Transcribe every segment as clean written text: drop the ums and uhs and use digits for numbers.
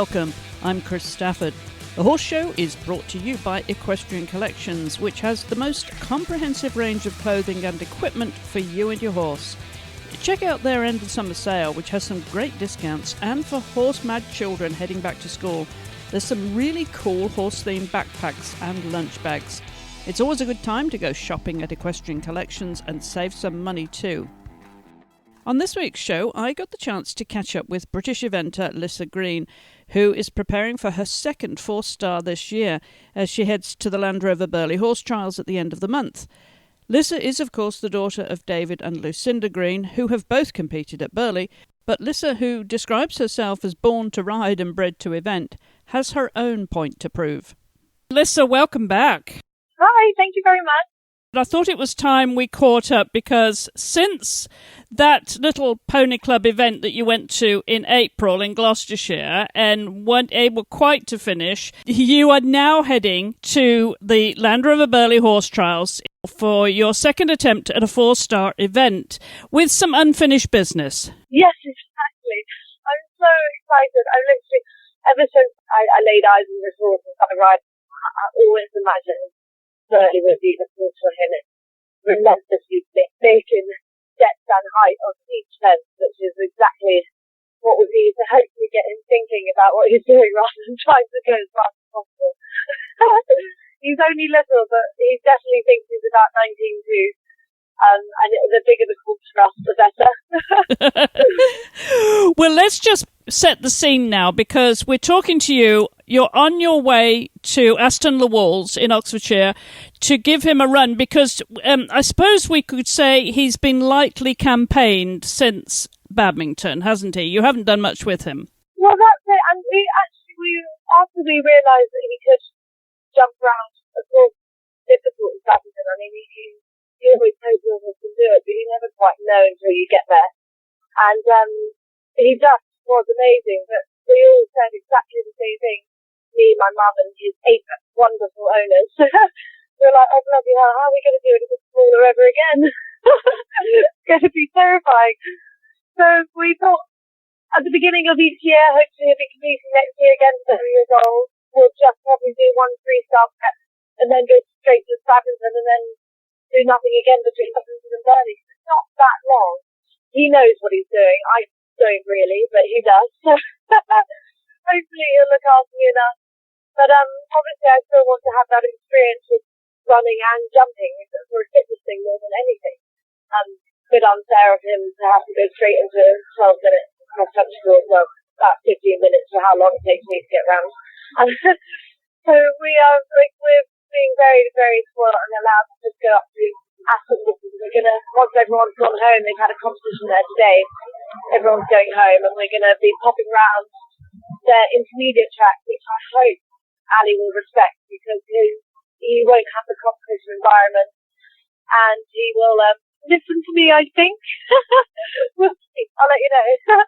welcome. I'm Chris Stafford. The Horse Show is brought to you by Equestrian Collections, which has the most comprehensive range of clothing and equipment for you and your horse. Check out their end of summer sale, which has some great discounts, and for horse-mad children heading back to school, there's some really cool horse-themed backpacks and lunch bags. It's always a good time to go shopping at Equestrian Collections and save some money too. On this week's show, I got the chance to catch up with British eventer Lissa Green, who is preparing for her second 4-star this year as she heads to the Land Rover Burghley Horse Trials at the end of the month. Lissa is, of course, the daughter of David and Lucinda Green, who have both competed at Burghley, but Lissa, who describes herself as born to ride and bred to event, has her own point to prove. Lissa, welcome back. Hi, thank you very much. I thought it was time we caught up because since that little pony club event that you went to in April in Gloucestershire and weren't able quite to finish, you are now heading to the Land Rover Burghley Horse Trials for your second attempt at a 4-star event with some unfinished business. Yes, exactly. I'm so excited. I'm literally, ever since I laid eyes on this horse and started riding, I always imagined Burghley would be the course for him. It's relentlessly thick in depth and height on each fence, which is exactly what would be to hopefully get him thinking about what he's doing rather than trying to go as fast as possible. He's only little, but he definitely thinks he's about 19 too. And the bigger the course for us, the better. Well, let's just set the scene now because we're talking to you. You're on your way to Aston Le Walls in Oxfordshire to give him a run because I suppose we could say he's been lightly campaigned since Badminton, hasn't he? You haven't done much with him. Well, that's it. And after we realised that he could jump around, of course, difficult in Stafford. I mean, you always hope your horse can do it, but you never quite know until you get there. And he just was amazing, but we all said exactly the same thing. Me, my mum, and his 8 wonderful owners. We were like, oh, bloody hell, how are we going to do it if it's smaller ever again? It's going to be terrifying. So we thought, at the beginning of each year, hopefully he'll be competing next year again, 7 years old. We'll just probably do 1 3-star prep and then go straight to Badminton and then do nothing again between Badminton and Burghley. It's not that long. He knows what he's doing. I don't really, but he does. So hopefully he'll look after me enough. But obviously I still want to have that experience with running and jumping for a fitness thing more than anything. A bit unfair of him to have to go straight into 12 minutes cross-country course. Well, about 15 minutes for how long it takes me to get round. So we're being very, very spoiled and allowed to just go up to Aston. We're going to, once everyone's gone home, they've had a competition there today, everyone's going home and we're going to be popping round their intermediate track, which I hope Ali will respect because he won't have the competition environment and he will listen to me, I think. We'll see. I'll let you know.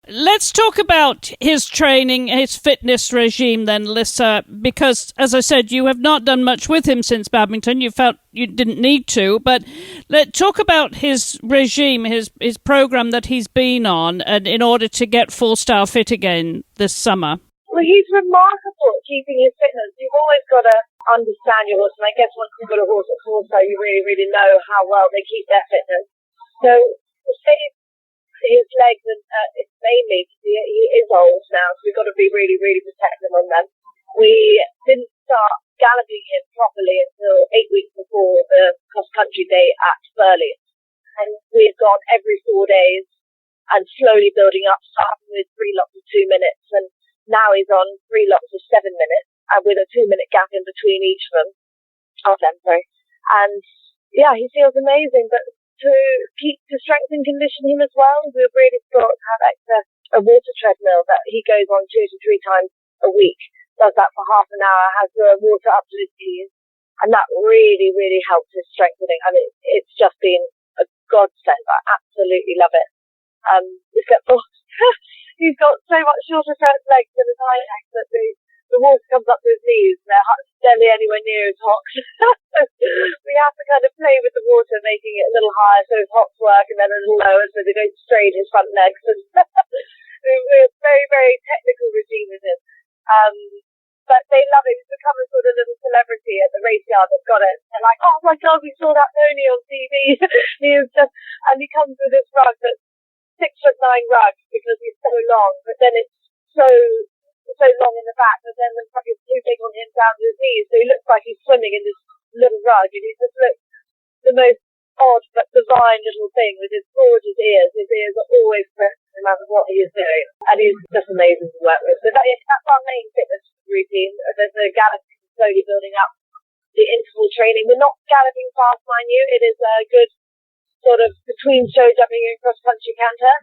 Let's talk about his training, his fitness regime then, Lissa, because, as I said, you have not done much with him since Badminton. You felt you didn't need to, but let's talk about his regime, his program that he's been on and in order to get 4-star fit again this summer. Well, he's remarkable at keeping his fitness. You've always got to understand your horse, and I guess once you've got a horse at 4-star, you really, really know how well they keep their fitness. So, to save his legs, and it's mainly because he is old now, so we've got to be really, really protective on them. We didn't start galloping him properly until 8 weeks before the cross-country day at Burghley. And we've gone every 4 days and slowly building up, starting with 3 lots of 2 minutes, and now he's on 3 lots of 7 minutes, and with a 2-minute gap in between each of them. And yeah, he feels amazing, but to strengthen and condition him as well, we've really thought to have a water treadmill that he goes on 2 to 3 times a week, does that for half an hour, has the water up to his knees, and that really, really helps his strengthening. I mean, it's just been a godsend. I absolutely love it. Except for he's got so much shorter legs than his high legs that the water comes up to his knees and they're barely anywhere near his hocks. We have to kind of play with the water, making it a little higher so his hocks work and then a little lower so they don't strain his front legs. And we're very, very technical regime with him. But they love it. He's become a sort of little celebrity at the race yard that's got it. They're like, oh my God, we saw that pony on TV. And he comes with this rug that's 6'9" rug because he's so long, but then it's so long in the back, but then the rug is too big on him down to his knees, so he looks like he's swimming in this little rug, and he just looks the most odd but divine little thing with his gorgeous ears. His ears are always pressed no matter what he is doing, and he's just amazing to work with. So that's our main fitness routine. There's a galloping slowly building up the interval training. We're not galloping fast, mind you. It is a good sort of between show jumping and cross country canter.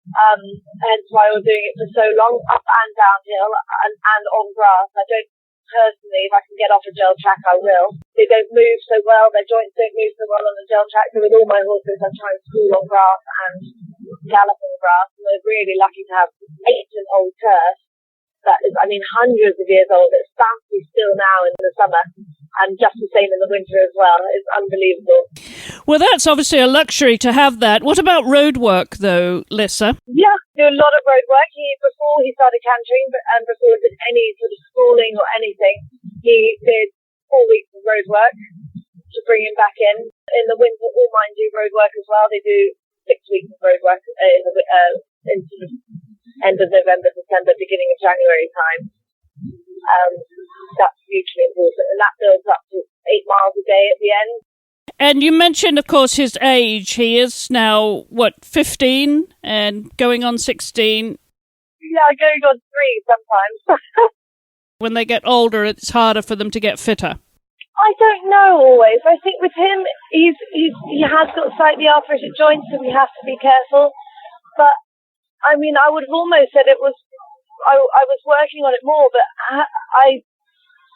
Hence why we're doing it for so long, up and downhill and on grass. I don't personally, if I can get off a gel track, I will. They don't move so well, their joints don't move so well on the gel track, so with all my horses I try and school on grass and gallop on grass, and we're really lucky to have ancient old turf that is, I mean, hundreds of years old. It's bouncy still now in the summer, and just the same in the winter as well. It's unbelievable. Well, that's obviously a luxury to have that. What about road work, though, Lissa? Yeah, do a lot of road work. Before he started cantering, and before he did any sort of schooling or anything, he did 4 weeks of road work to bring him back in. In the winter, all mine do road work as well. They do 6 weeks of road work in sort of end of November, December, beginning of January time. That's hugely important, and that builds up to 8 miles a day at the end. And you mentioned, of course, his age. He is now, 15 and going on 16? Yeah, going on 3 sometimes. When they get older, it's harder for them to get fitter. I don't know always. I think with him, he has got slightly arthritic joints, so we have to be careful. But, I mean, I would have almost said it was, I was working on it more, but I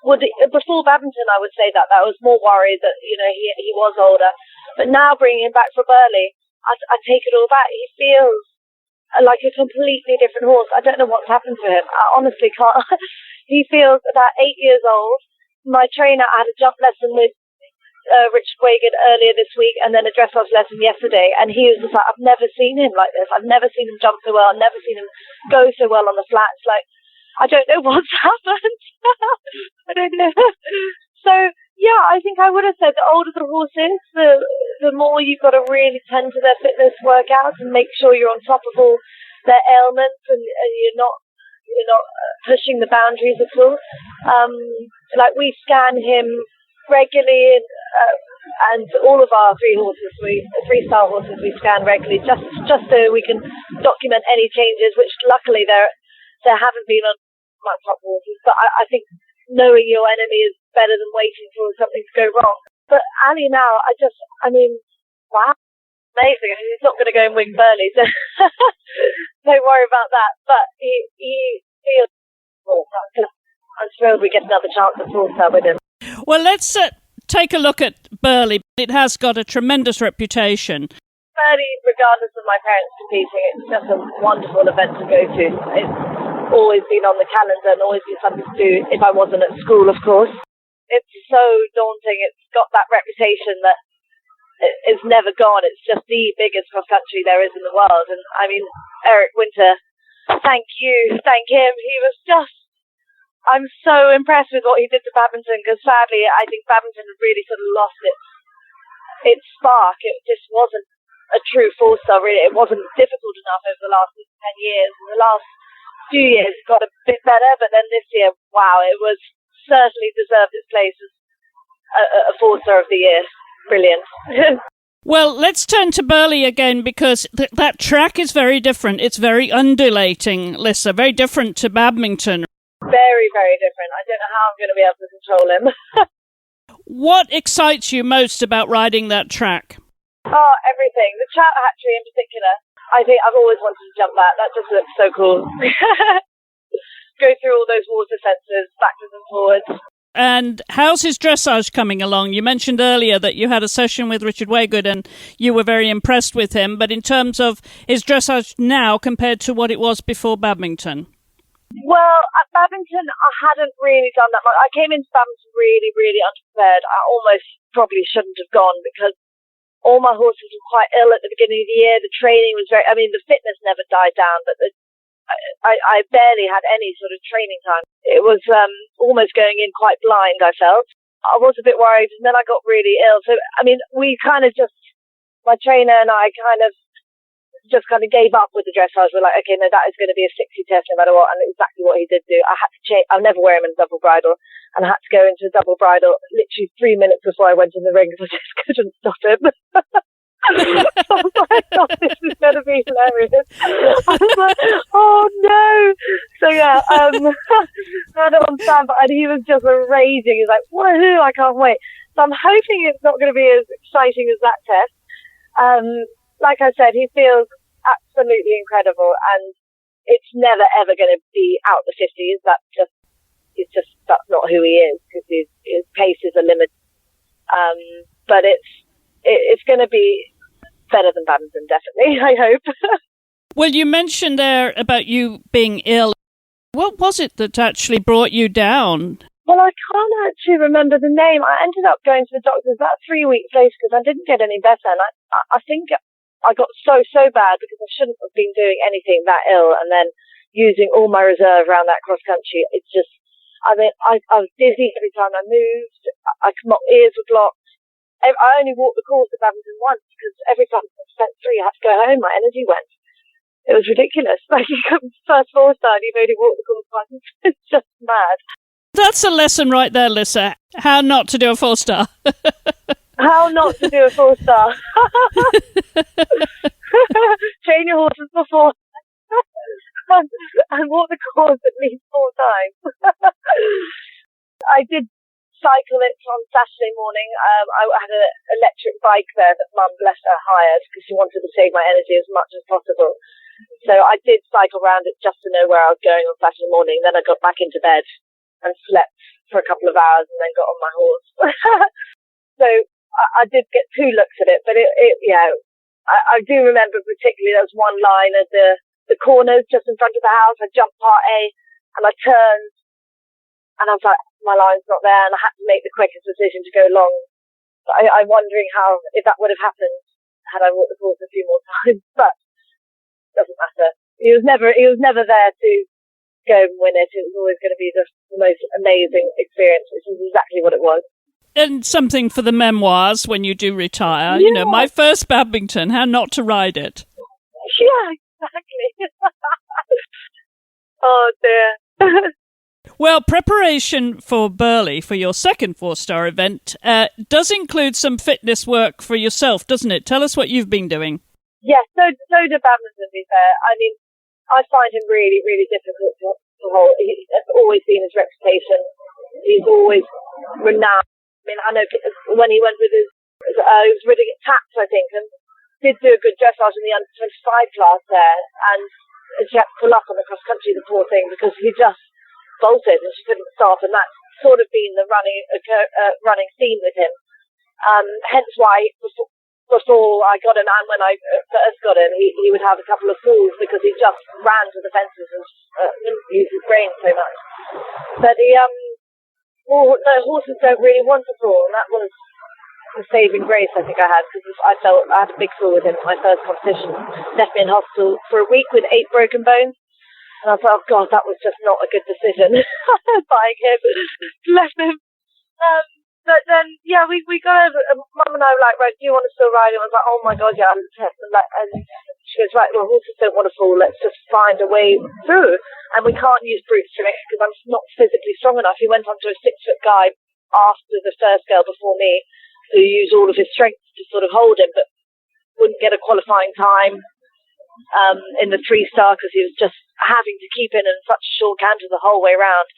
would, before Badminton, I would say that I was more worried that, you know, he was older. But now bringing him back for Burley, I take it all back. He feels like a completely different horse. I don't know what's happened to him. I honestly can't. He feels about 8 years old. My trainer had a jump lesson with Richard Wagon earlier this week, and then a dressage lesson yesterday, and he was just like, I've never seen him like this. I've never seen him jump so well. I've never seen him go so well on the flats. Like, I don't know what's happened. I don't know. So, yeah, I think I would have said the older the horse is, the more you've got to really tend to their fitness workouts and make sure you're on top of all their ailments, and you're not pushing the boundaries at all. Like, we scan him regularly, and all of our 3-star horses we scan regularly, just so we can document any changes, which luckily there haven't been on my top horses. But I think knowing your enemy is better than waiting for something to go wrong. But Ali now, wow, amazing. He's not going to go and win Burley, so don't worry about that. But he feels, I'm thrilled we get another chance at 4-star with him. Well, let's take a look at Burley. It has got a tremendous reputation. Burley, regardless of my parents competing, it's just a wonderful event to go to. It's always been on the calendar and always been something to do if I wasn't at school, of course. It's so daunting. It's got that reputation that it's never gone. It's just the biggest cross country there is in the world. And I mean, Eric Winter, thank him. He was just, I'm so impressed with what he did to badminton, because sadly I think badminton had really sort of lost its spark. It just wasn't a true 4-star, really. It wasn't difficult enough over the last 10 years. In the last few years it got a bit better, but then this year, wow, it was certainly deserved its place as a 4-star of the year. Brilliant. Well, let's turn to Burley again, because that track is very different. It's very undulating, Lissa, very different to badminton. Very, very different. I don't know how I'm going to be able to control him. What excites you most about riding that track? Oh, everything. The chat hatchery in particular. I think I've always wanted to jump that. That just looks so cool. Go through all those water sensors, backwards and forwards. And how's his dressage coming along? You mentioned earlier that you had a session with Richard Waygood and you were very impressed with him, but in terms of his dressage now compared to what it was before badminton? Well, at badminton, I hadn't really done that much. I came into badminton really, really unprepared. I almost probably shouldn't have gone, because all my horses were quite ill at the beginning of the year. The training was the fitness never died down, but the I barely had any sort of training time. It was almost going in quite blind, I felt. I was a bit worried, and then I got really ill. So, I mean, we kind of just, my trainer and I kind of gave up with the dressage. We're like, okay, no, that is going to be a 60 test no matter what, and exactly what he did do. I had to change. I'll never wear him in a double bridle, and I had to go into a double bridle literally 3 minutes before I went in the ring because I just couldn't stop him. I was like, oh, this is going to be hilarious. I was like, oh no. So yeah, I had it on standby, and he was just raging. He's like, woohoo, I can't wait. So I'm hoping it's not going to be as exciting as that test. Like I said, he feels absolutely incredible, and it's never ever going to be out the 50s. That's not who he is, because his paces are limited. But it's going to be better than badminton, definitely, I hope. Well, you mentioned there about you being ill. What was it that actually brought you down? Well, I can't actually remember the name. I ended up going to the doctor about 3 weeks later because I didn't get any better. And I think I got so bad because I shouldn't have been doing anything that ill, and then using all my reserve around that cross country. It's just, I mean, I was dizzy every time I moved. My ears were blocked. I only walked the course at badminton once because every time I spent 3, I had to go home. My energy went. It was ridiculous. Like, you come first 4-star and you've only walked the course once. It's just mad. That's a lesson right there, Lissa. How not to do a 4-star. How not to do a 4-star. Train your horses before and walk the course at least 4 times. I did cycle it on Saturday morning. I had an electric bike there that Mum, bless her, hired because she wanted to save my energy as much as possible. So I did cycle around it just to know where I was going on Saturday morning. Then I got back into bed and slept for a couple of hours and then got on my horse. So I did get 2 looks at it, but I do remember particularly there was one line at the corners just in front of the house. I jumped part A and I turned and I was like, my line's not there, and I had to make the quickest decision to go long. I'm wondering if that would have happened had I walked the course a few more times, but it doesn't matter. He was never there to go and win it. It was always going to be the most amazing experience, which is exactly what it was. And something for the memoirs when you do retire. Yeah. You know, my first badminton, how not to ride it. Yeah, exactly. Oh dear. Well, preparation for Burghley, for your second 4-star event, does include some fitness work for yourself, doesn't it? Tell us what you've been doing. Yes, so did badminton, to be fair. I mean, I find him really, really difficult to hold. He's always been his reputation. He's always renowned. I mean, I know when he went with he was really tapped, I think, and did do a good dressage in the under-25 class there, and she had to pull up on the cross-country, the poor thing, because he just bolted and she couldn't stop, and that's sort of been the running theme with him. Hence why before I got him and when I first got him, he would have a couple of falls because he just ran to the fences and didn't use his brain so much. But horses don't really want to fall, and that was the saving grace I think I had, because I felt I had a big fall with him at my first competition. Left me in hospital for a week with 8 broken bones. And I thought, oh God, that was just not a good decision. Buying him, left him. But then, yeah, we got over. Mum and I were like, right, do you want to still ride? And I was like, oh my God, yeah. And she goes, right, well, horses don't want to fall. Let's just find a way through. And we can't use brute strength because I'm not physically strong enough. He went on to a 6-foot guy after the first girl before me, who used all of his strength to sort of hold him, but wouldn't get a qualifying time in the 3-star because he was just having to keep in such a short canter the whole way round.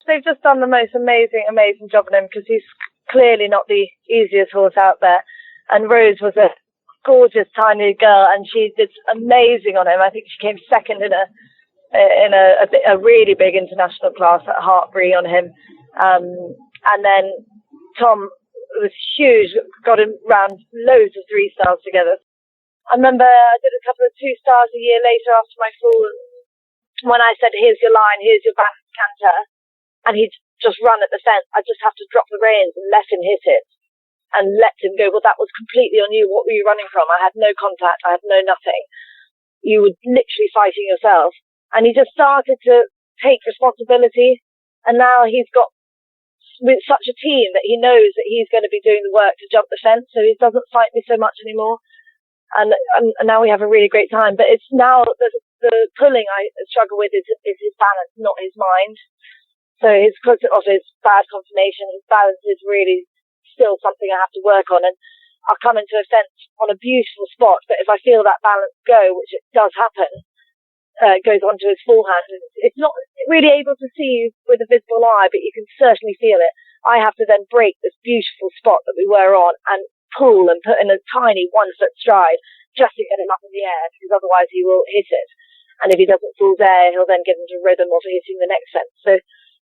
They've just done the most amazing job on him because he's clearly not the easiest horse out there. And Rose was a gorgeous tiny girl, and she did amazing on him. I think she came second in a really big international class at Hartbury on him. And then Tom was huge, got him round loads of 3-stars together. I remember I did a couple of 2-stars a year later after my fall. When I said, here's your line, here's your back canter, and he'd just run at the fence, I just have to drop the reins and let him hit it and let him go, well, that was completely on you. What were you running from? I had no contact. I had no nothing. You were literally fighting yourself. And he just started to take responsibility. And now he's got with such a team that he knows that he's going to be doing the work to jump the fence. So he doesn't fight me so much anymore. And now we have a really great time. But it's now the pulling I struggle with is his balance, not his mind. So because of his bad conformation, his balance is really still something I have to work on. And I'll come into a fence on a beautiful spot, but if I feel that balance go, which it does happen, it goes onto his forehand. And it's not really able to see with a visible eye, but you can certainly feel it. I have to then break this beautiful spot that we were on and pull and put in a tiny 1-foot stride just to get him up in the air, because otherwise he will hit it. And if he doesn't fall there, he'll then get into rhythm of hitting the next fence. So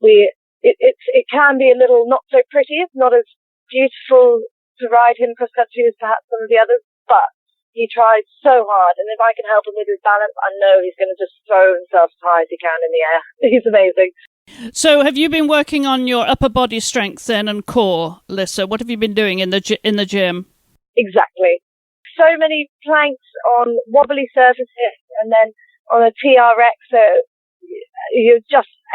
it can be a little not so pretty. It's not as beautiful to ride him cross country as perhaps some of the others, but he tries so hard, and if I can help him with his balance, I know he's going to just throw himself as high as he can in the air. He's amazing. So have you been working on your upper body strength then and core, Lissa? What have you been doing in the gym? Exactly. So many planks on wobbly surfaces and then on a TRX, so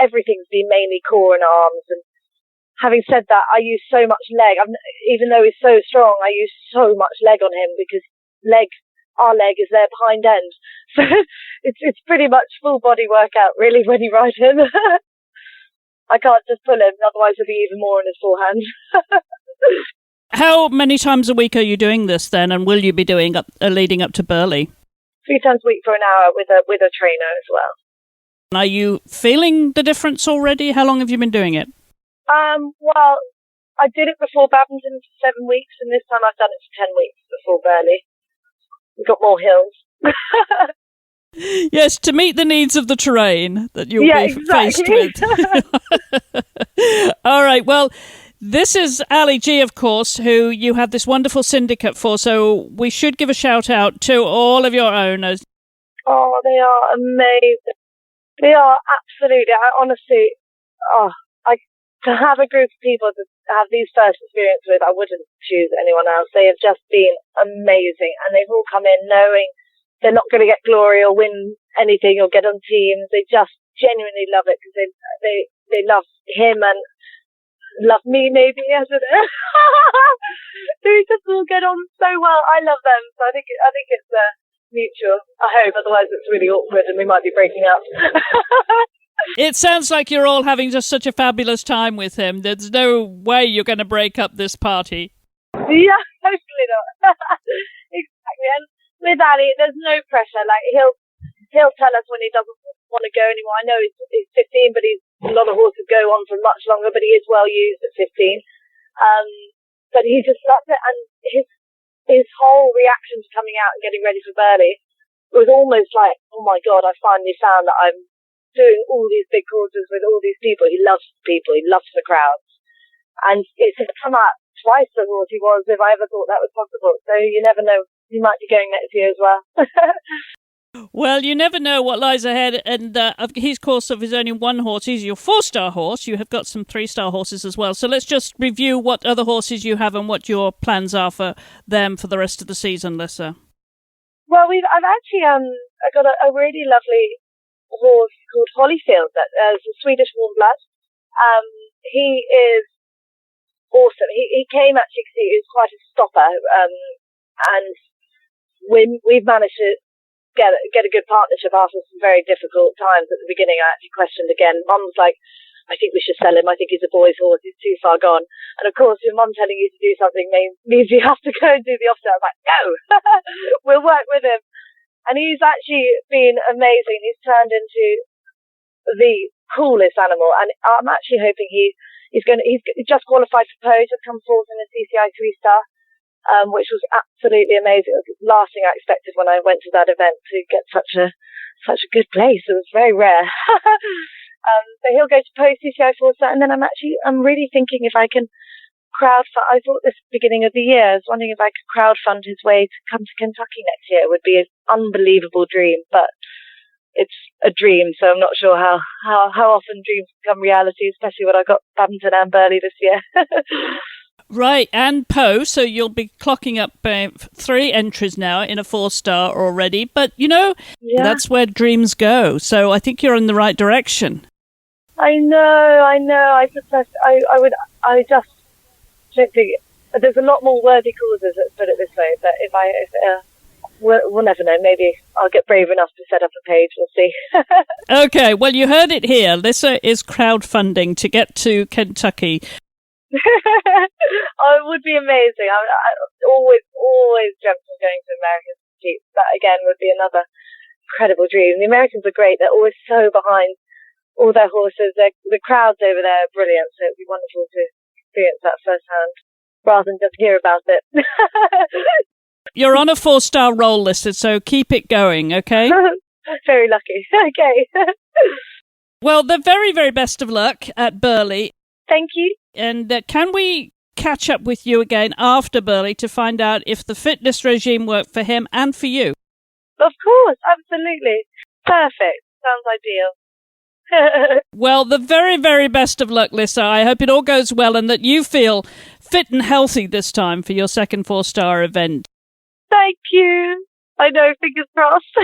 everything's been mainly core and arms. And having said that, I use so much leg. Even though he's so strong, I use so much leg on him because our leg is their behind end. So it's pretty much full body workout really when you ride him. I can't just pull him, otherwise he'll be even more in his forehand. How many times a week are you doing this then, and will you be doing leading up to Burley? 3 times a week for an hour with a trainer as well. Are you feeling the difference already? How long have you been doing it? Well, I did it before badminton for 7 weeks, and this time I've done it for 10 weeks before Burley. We've got more hills. Yes, to meet the needs of the terrain that you'll be faced with. All right, well, this is Ali G, of course, who you have this wonderful syndicate for, so we should give a shout out to all of your owners. Oh, they are amazing. They are absolutely, to have a group of people to have these first experience with, I wouldn't choose anyone else. They have just been amazing, and they've all come in knowing they're not going to get glory or win anything or get on teams. They just genuinely love it because they love him and love me, maybe. I don't know. They just all get on so well. I love them, so I think it's mutual. I hope, otherwise it's really awkward and we might be breaking up. It sounds like you're all having just such a fabulous time with him. There's no way you're going to break up this party. Yeah, hopefully not. Exactly. And with Ali, there's no pressure. Like he'll tell us when he doesn't want to go anymore. I know he's 15, but a lot of horses go on for much longer. But he is well used at 15. But he just loves it, and his whole reaction to coming out and getting ready for Burley was almost like, oh my God, I finally found that I'm doing all these big courses with all these people. He loves people. He loves the crowds, and it's come out twice the horse he was if I ever thought that was possible. So you never know. He might be going next year as well. Well, you never know what lies ahead. And his course of his only one horse. He's your 4-star horse. You have got some 3-star horses as well. So let's just review what other horses you have and what your plans are for them for the rest of the season, Lissa. Well, I've actually I got a really lovely horse called Hollowell that is a Swedish warm blood. He is awesome. He came actually because he was quite a stopper, and we've managed to get a good partnership after some very difficult times at the beginning. I actually questioned again. Mum was like, I think we should sell him. I think he's a boy's horse. He's too far gone. And of course, your mum telling you to do something means you have to go and do the opposite. I'm like, no, we'll work with him. And he's actually been amazing. He's turned into the coolest animal. And I'm actually hoping he's just qualified for Pose, has come fourth in the CCI 3-star. Which was absolutely amazing. It was the last thing I expected when I went to that event, to get such a good place. It was very rare. So he'll go to post CCI 4-star, and then I'm really thinking if I can crowdfund. I thought this beginning of the year, I was wondering if I could crowdfund his way to come to Kentucky next year. It would be an unbelievable dream, but it's a dream, so I'm not sure how often dreams become reality, especially when I got badminton and Burley this year. Right, and Poe, so you'll be clocking up 3 entries now in a 4-star already. But, that's where dreams go. So I think you're in the right direction. I know. I just don't think there's a lot more worthy causes, let's put it this way. But we'll never know. Maybe I'll get brave enough to set up a page. We'll see. Okay, well, you heard it here. Lissa is crowdfunding to get to Kentucky. Oh, it would be amazing. I always dreamt of going to America to compete. That again would be another incredible dream. The Americans are great. They're always so behind all their horses. The crowds over there are brilliant. So it'd be wonderful to experience that firsthand rather than just hear about it. You're on a 4-star roll, Lissa, so keep it going, okay? Very lucky. Okay. Well, the very, very best of luck at Burghley. Thank you. And can we catch up with you again after Burghley to find out if the fitness regime worked for him and for you? Of course, absolutely. Perfect. Sounds ideal. Well, the very, very best of luck, Lissa. I hope it all goes well and that you feel fit and healthy this time for your second 4-star event. Thank you. I know, fingers crossed.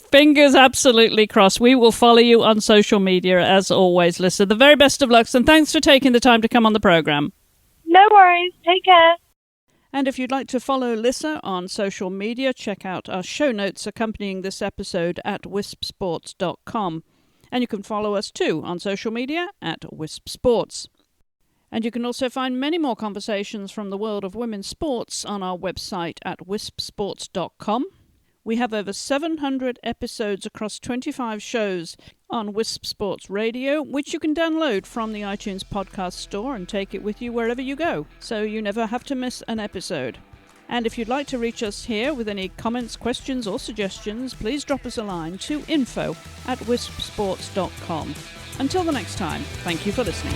Fingers absolutely crossed. We will follow you on social media as always, Lissa. The very best of lucks, and thanks for taking the time to come on the programme. No worries. Take care. And if you'd like to follow Lissa on social media, check out our show notes accompanying this episode at wispsports.com. And you can follow us too on social media at wispsports. And you can also find many more conversations from the world of women's sports on our website at wispsports.com. We have over 700 episodes across 25 shows on Wisp Sports Radio, which you can download from the iTunes podcast store and take it with you wherever you go, so you never have to miss an episode. And if you'd like to reach us here with any comments, questions or suggestions, please drop us a line to info@wispsports.com. Until the next time, thank you for listening.